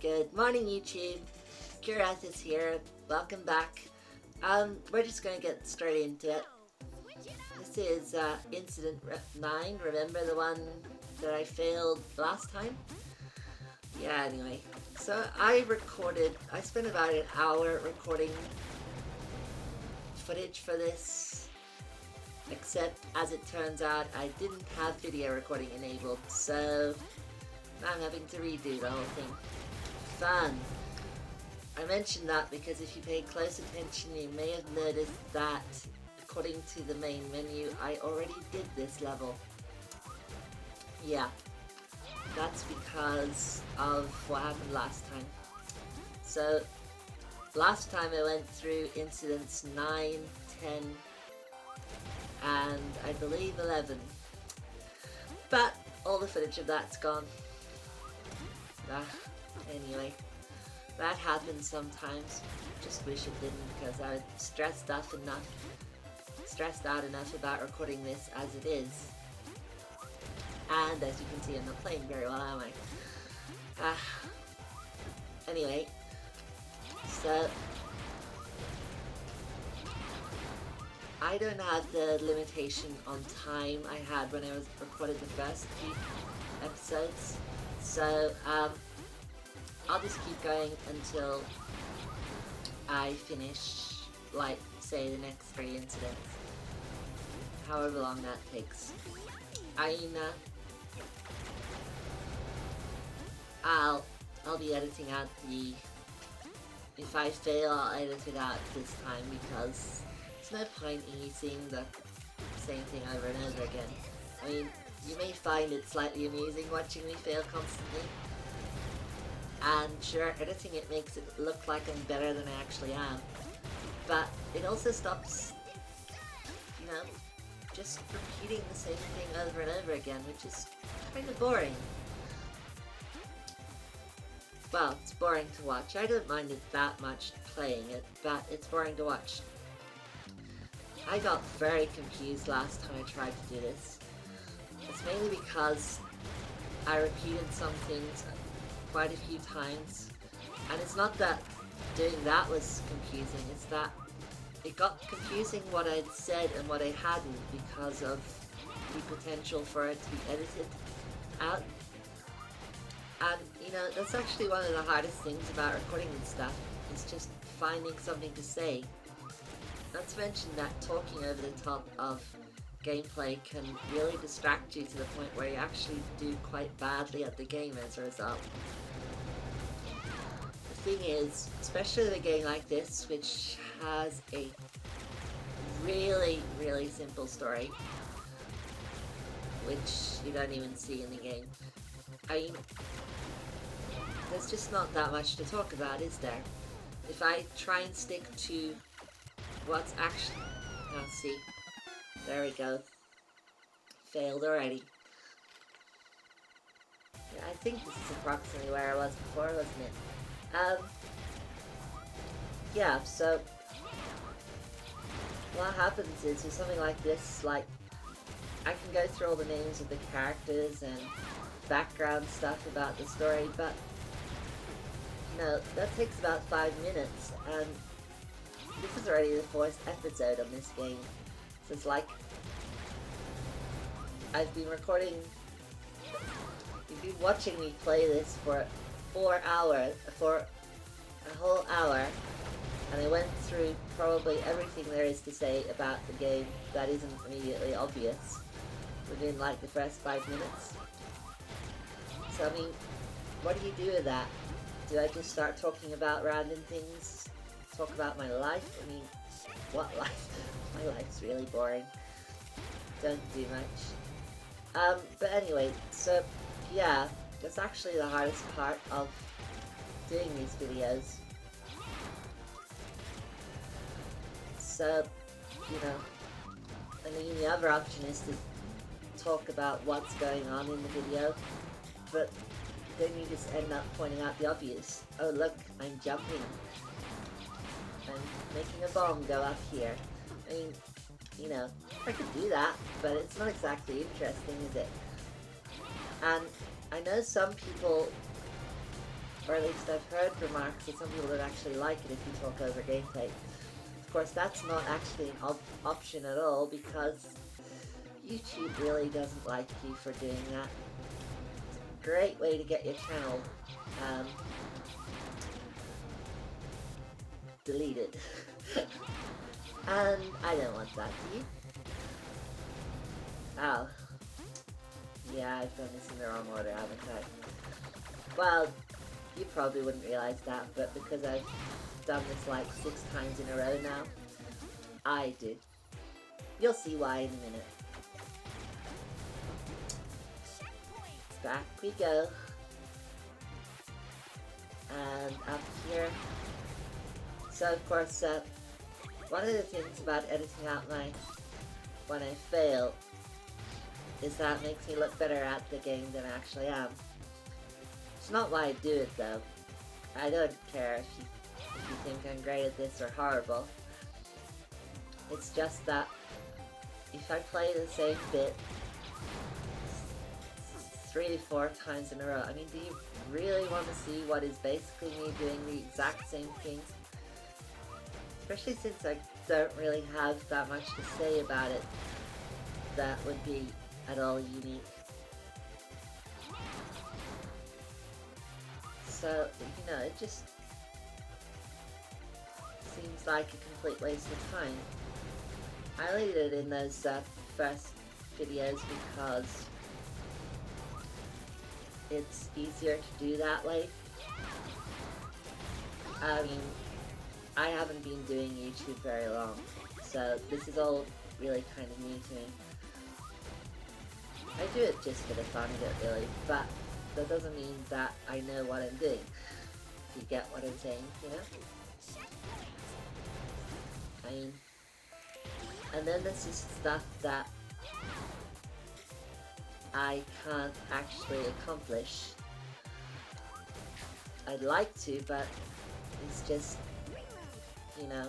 Good morning, YouTube. KuraIthys here. Welcome back. We're just gonna get straight into it. This is incident 9. Remember the one that I failed last time? Yeah, anyway. So I spent about an hour recording footage for this. Except, as it turns out, I didn't have video recording enabled, so now I'm having to redo the whole thing. Fun! I mentioned that because if you paid close attention, you may have noticed that, according to the main menu, I already did this level. Yeah, that's because of what happened last time. So, last time I went through incidents 9, 10, and I believe 11. But all the footage of that's gone. Anyway, that happens sometimes. Just wish it didn't, because I was stressed out enough about recording this as it is. And as you can see, I'm not playing very well, am I? Anyway, so I don't have the limitation on time I had when I was recorded the first few episodes, so I'll just keep going until I finish, like, say, the next 3 incidents, however long that takes. I'll be editing out if I fail, I'll edit it out this time, because there's no point in you seeing the same thing over and over again. I mean, you may find it slightly amusing watching me fail constantly, and sure, editing it makes it look like I'm better than I actually am, but it also stops, just repeating the same thing over and over again, which is kind of boring. Well, it's boring to watch. I don't mind it that much playing it, but it's boring to watch. I got very confused last time I tried to do this. It's mainly because I repeated some things quite a few times, and it's not that doing that was confusing, it's that it got confusing what I'd said and what I hadn't because of the potential for it to be edited out. And, that's actually one of the hardest things about recording this stuff, is just finding something to say. Not to mention that talking over the top of gameplay can really distract you to the point where you actually do quite badly at the game as a result. The thing is, especially with a game like this, which has a really, really simple story, which you don't even see in the game. I mean, there's just not that much to talk about, is there? If I try and stick to what's actually... Oh, see. There we go. Failed already. Yeah, I think this is approximately where I was before, wasn't it? Yeah, so... what happens is, with something like this, like, I can go through all the names of the characters and background stuff about the story, but that takes about 5 minutes, and this is already the 4th episode on this game, so it's like I've been recording, you've been watching me play this for 4 hours, for a whole hour, and I went through probably everything there is to say about the game that isn't immediately obvious within like the first 5 minutes. So I mean, what do you do with that? Do I just start talking about random things? Talk about my life? I mean, what life? My life's really boring. Don't do much. But anyway, so yeah, that's actually the hardest part of doing these videos. So, I mean, the other option is to talk about what's going on in the video, but then you just end up pointing out the obvious. Oh look, I'm jumping. I'm making a bomb go up here. I mean, I could do that, but it's not exactly interesting, is it? And I know some people or at least I've heard remarks that some people would actually like it if you talk over gameplay. Of course, that's not actually an option at all because YouTube really doesn't like you for doing that. It's a great way to get your channel deleted. And I don't want that, do you? Oh. Yeah, I've done this in the wrong order, haven't I? Well, you probably wouldn't realize that, but because I've done this like 6 times in a row now, I do. You'll see why in a minute. Back we go. And up here. So of course, one of the things about editing out when I fail is that it makes me look better at the game than I actually am. It's not why I do it though. I don't care if you think I'm great at this or horrible. It's just that if I play the same bit 3 or 4 times in a row, I mean, do you really want to see what is basically me doing the exact same thing? Especially since I don't really have that much to say about it that would be at all unique. So, you know, it just seems like a complete waste of time. I only did it in those first videos because it's easier to do that way. I mean, I haven't been doing YouTube very long, so this is all really kind of new to me. I do it just for the fun of it, really, but that doesn't mean that I know what I'm doing. If you get what I'm saying, you know? I mean, and then this is stuff that I can't actually accomplish. I'd like to, but it's just, you know,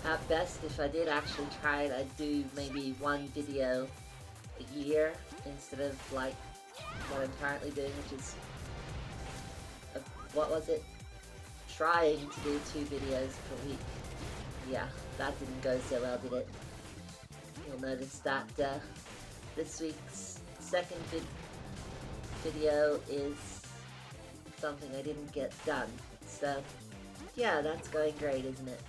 at best if I did actually try it, I'd do maybe 1 video a year instead of like what I'm currently doing, which is, what was it? Trying to do 2 videos per week. Yeah, that didn't go so well, did it? You'll notice that this week's second video is something I didn't get done. So, yeah, that's going great, isn't it?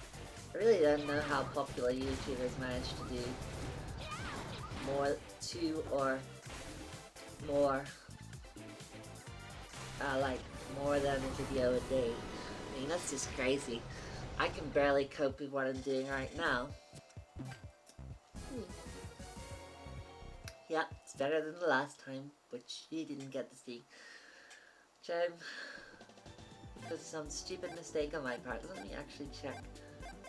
I really don't know how popular YouTubers manage to do 2 or more, like more than a video a day. I mean, that's just crazy. I can barely cope with what I'm doing right now. Yeah, it's better than the last time, which you didn't get to see. Because of some stupid mistake on my part. Let me actually check.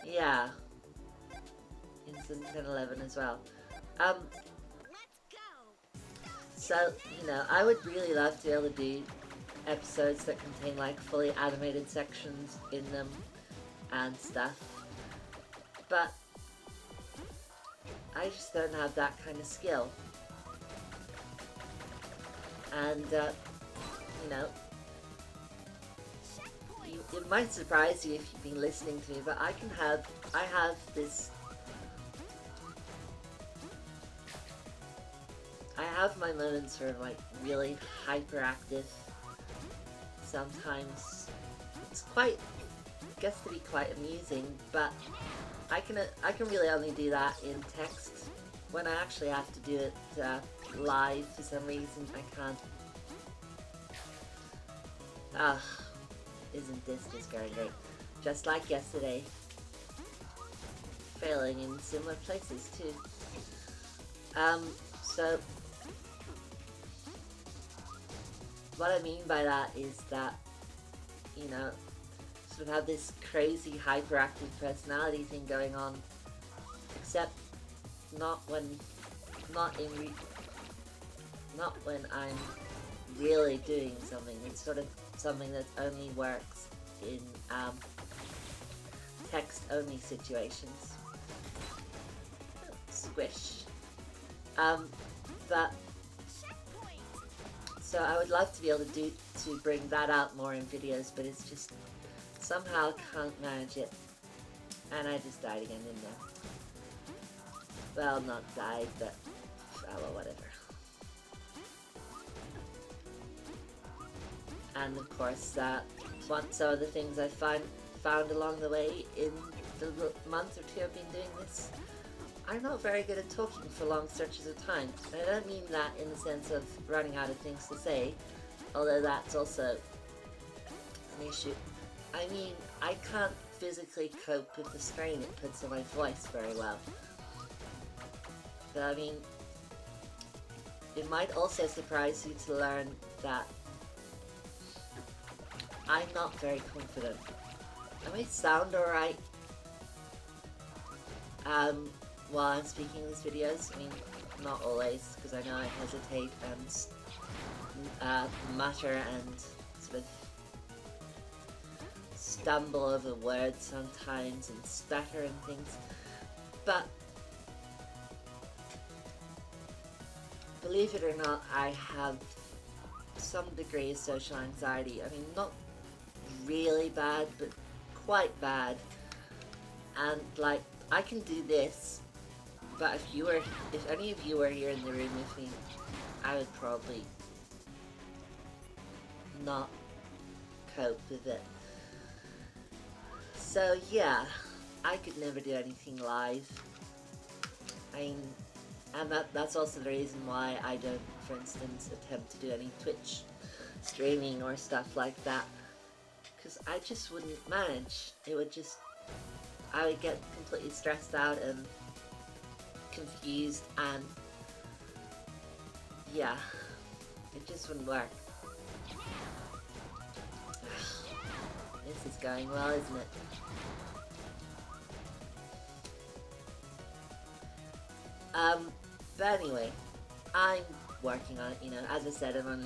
Yeah. Instant 1011 as well. So, you know, I would really love to be able to do episodes that contain like fully animated sections in them and stuff. But I just don't have that kind of skill. And, you know, it might surprise you if you've been listening to me, but I have this, I have my moments where I'm like really hyperactive. Sometimes it's gets to be quite amusing, but I can really only do that in text. When I actually have to do it live, for some reason, I can't. Isn't this just going great? Just like yesterday. Failing in similar places too. So what I mean by that is that, you know, sort of have this crazy hyperactive personality thing going on, except not when I'm really doing something. It's sort of something that only works in text-only situations. Squish. But So I would love to be able to bring that out more in videos, but it's just somehow can't manage it. And I just died again, didn't I? Well, not died, but oh well, whatever. And of course, some of the things I found along the way in the month or two I've been doing this, I'm not very good at talking for long stretches of time. And I don't mean that in the sense of running out of things to say, although that's also an issue. I mean, I can't physically cope with the strain it puts on my voice very well. But I mean, it might also surprise you to learn that I'm not very confident. I may sound alright while I'm speaking these videos. I mean, not always, because I know I hesitate and mutter and sort of stumble over words sometimes and stutter and things. But believe it or not, I have some degree of social anxiety. I mean, not really bad, but quite bad. And like, I can do this, but if any of you were here in the room with me, I would probably not cope with it. So yeah, I could never do anything live. I mean, and that's also the reason why I don't, for instance, attempt to do any Twitch streaming or stuff like that. Because I just wouldn't manage. It would just, I would get completely stressed out and confused, and yeah, it just wouldn't work. This is going well, isn't it? But anyway, I'm working on it, you know. As I said, I'm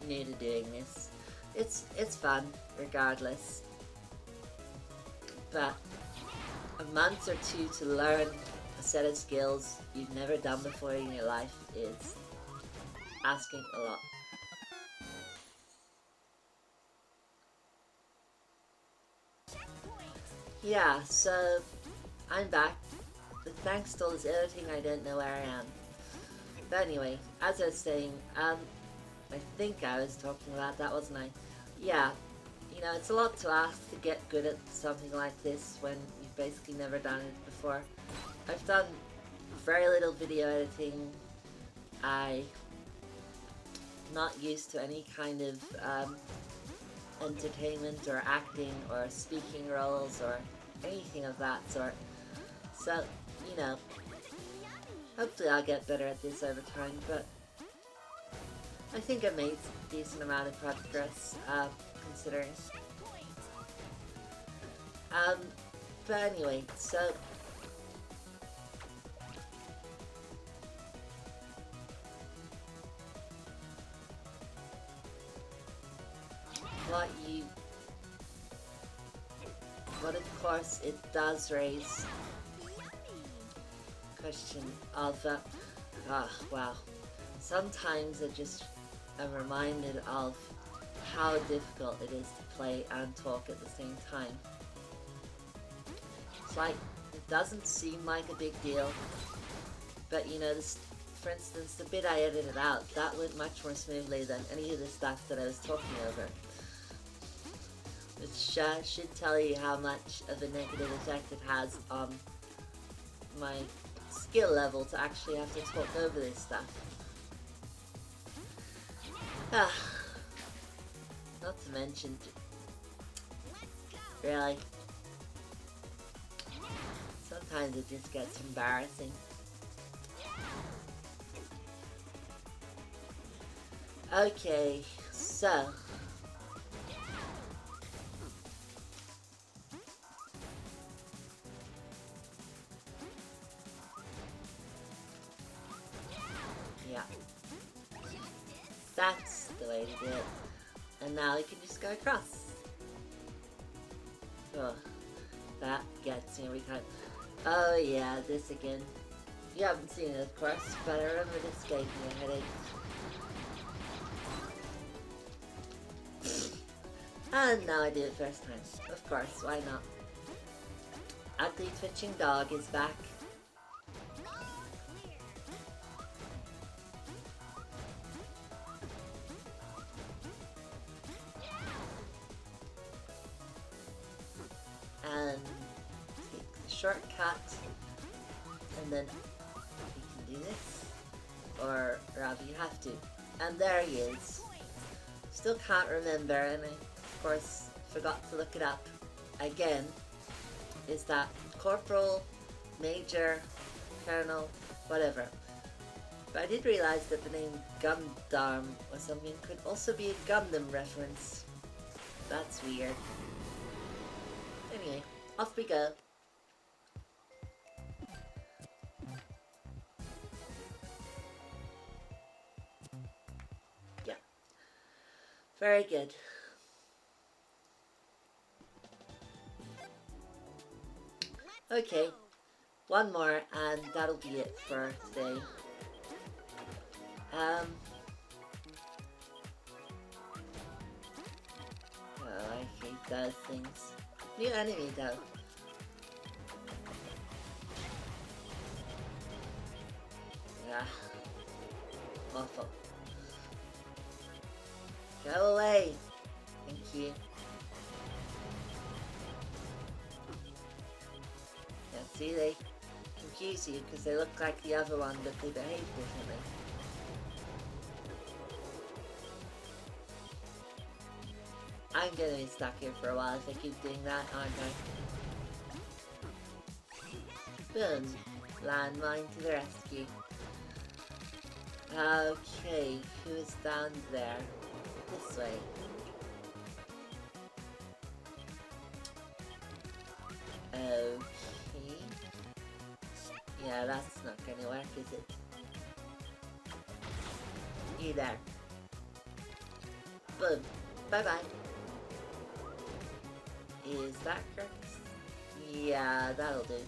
new to doing this. It's fun, regardless. But a month or two to learn a set of skills you've never done before in your life is asking a lot. Yeah, so I'm back. But thanks to all this editing, I don't know where I am. But anyway, as I was saying, I think I was talking about that, wasn't I? Yeah, you know, it's a lot to ask to get good at something like this when you've basically never done it before. I've done very little video editing. I'm not used to any kind of entertainment or acting or speaking roles or anything of that sort. So, you know, hopefully I'll get better at this over time, but I think I made a decent amount of progress, considering. But anyway, so what of course it does raise question of, wow, sometimes I just am reminded of how difficult it is to play and talk at the same time. It's like, it doesn't seem like a big deal, but you know, this, for instance, the bit I edited out, that went much more smoothly than any of the stuff that I was talking over. Which should tell you how much of a negative effect it has on my skill level to actually have to talk over this stuff. Not to mention, really, sometimes it just gets embarrassing. Okay, so yeah, that's the way to do it. And now you can just go across. Oh, that gets me every time. Oh yeah, this again. You haven't seen it, of course, but I remember this gave me a headache. And now I do it first time. Of course, why not? Ugly twitching dog is back. And take the shortcut. And then you can do this. Or rather you have to. And there he is. Still can't remember, and I of course forgot to look it up again. Is that corporal, major, colonel, whatever. But I did realize that the name Gundam or something could also be a Gundam reference. That's weird. Anyway, off we go. Yeah. Very good. Okay, one more and that'll be it for today. Oh, I hate those things. New enemy though. Yeah. Awful. Go away. Thank you. Yeah, see, they confuse you because they look like the other one, but they behave differently. I'm gonna be stuck here for a while if I keep doing that, aren't I? Boom. Landmine to the rescue. Okay, who is down there? This way. Okay. Yeah, that's not gonna work, is it? You there. Boom. Bye-bye. Is that correct? Yeah, that'll do.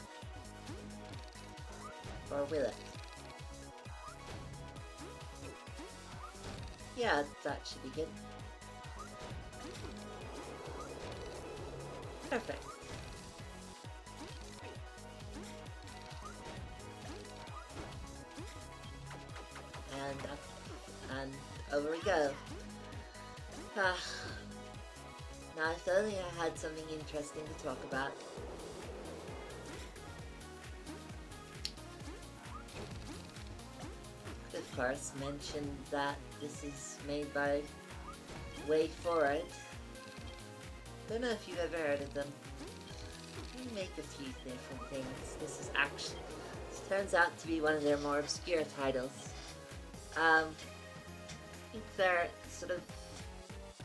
Or will it? Yeah, that should be good. Perfect. And up, and over we go. Ah. Now, if only I had something interesting to talk about. Of course, mentioned that this is made by wayforward. Don't know if you've ever heard of them. They make a few different things. This turns out to be one of their more obscure titles. I think they're sort of,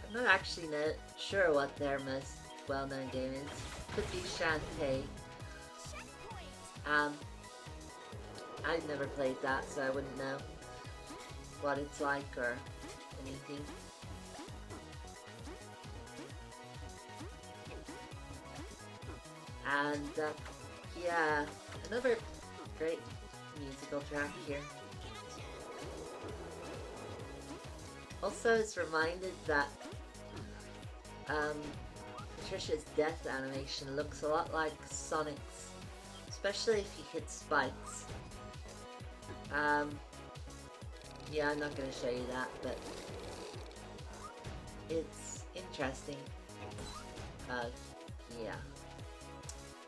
I'm not actually sure what their most well-known game is. Could be Shantae. I've never played that, so I wouldn't know what it's like or anything. And yeah, another great musical track here. Also, it's reminded that Patricia's death animation looks a lot like Sonic's, especially if you hit spikes. Yeah, I'm not going to show you that, but it's interesting. Yeah.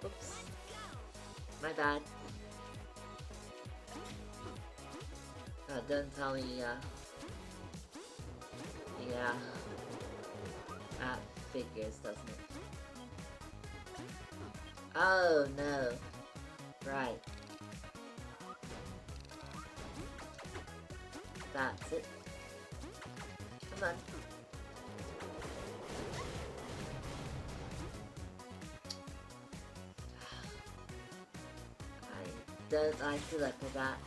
Oops. My bad. Oh, don't tell me, yeah. That figures, doesn't it? Oh, no. Right. That's it. Come on. I don't like the look of that.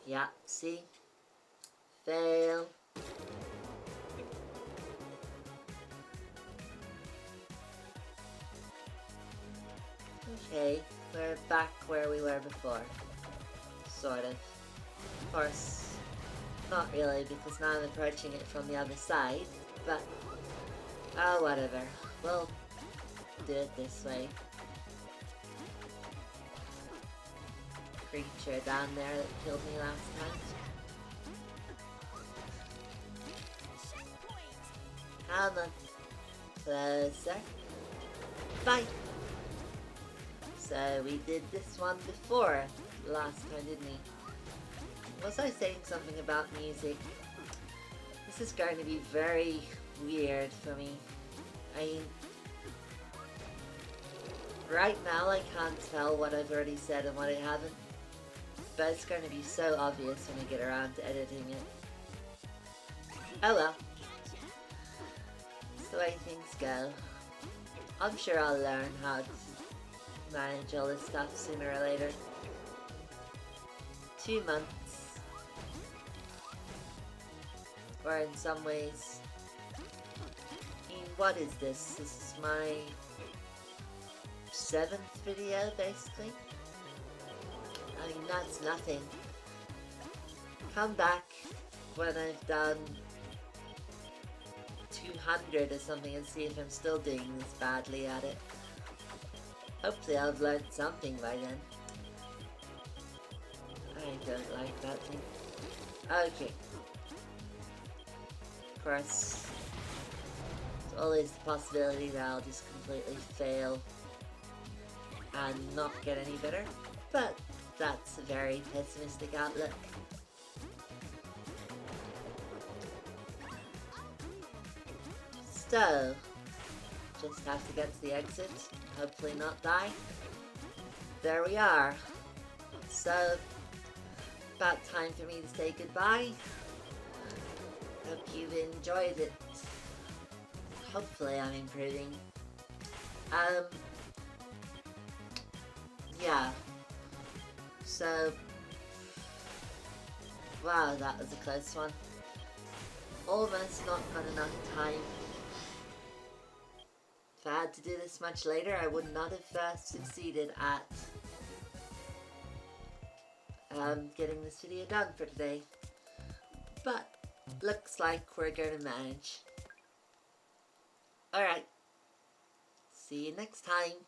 Yeah, see? Fail. Okay, We're back where we were before. Sort of. Of course, not really, because now I'm approaching it from the other side, but oh, whatever. We'll do it this way. Creature down there that killed me last time. Come on. Closer. Bye! So we did this one before last time, didn't we? Was I saying something about music? This is going to be very weird for me. I mean, right now I can't tell what I've already said and what I haven't. But it's going to be so obvious when I get around to editing it. Oh well. It's the way things go. I'm sure I'll learn how to manage all this stuff sooner or later. 2 months. Or in some ways. I mean, what is this? This is my 7th video, basically. I mean, that's nothing. Come back when I've done 200 or something and see if I'm still doing this badly at it. Hopefully I've learned something by then. I don't like that thing. Okay. Of course, there's always the possibility that I'll just completely fail and not get any better, but that's a very pessimistic outlook. So, just have to get to the exit, hopefully not die. There we are. So, about time for me to say goodbye. Hope you've enjoyed it. Hopefully I'm improving. Yeah. So, wow, that was a close one. Almost not got enough time. If I had to do this much later, I would not have succeeded at getting this video done for today. But, looks like we're going to manage. Alright. See you next time.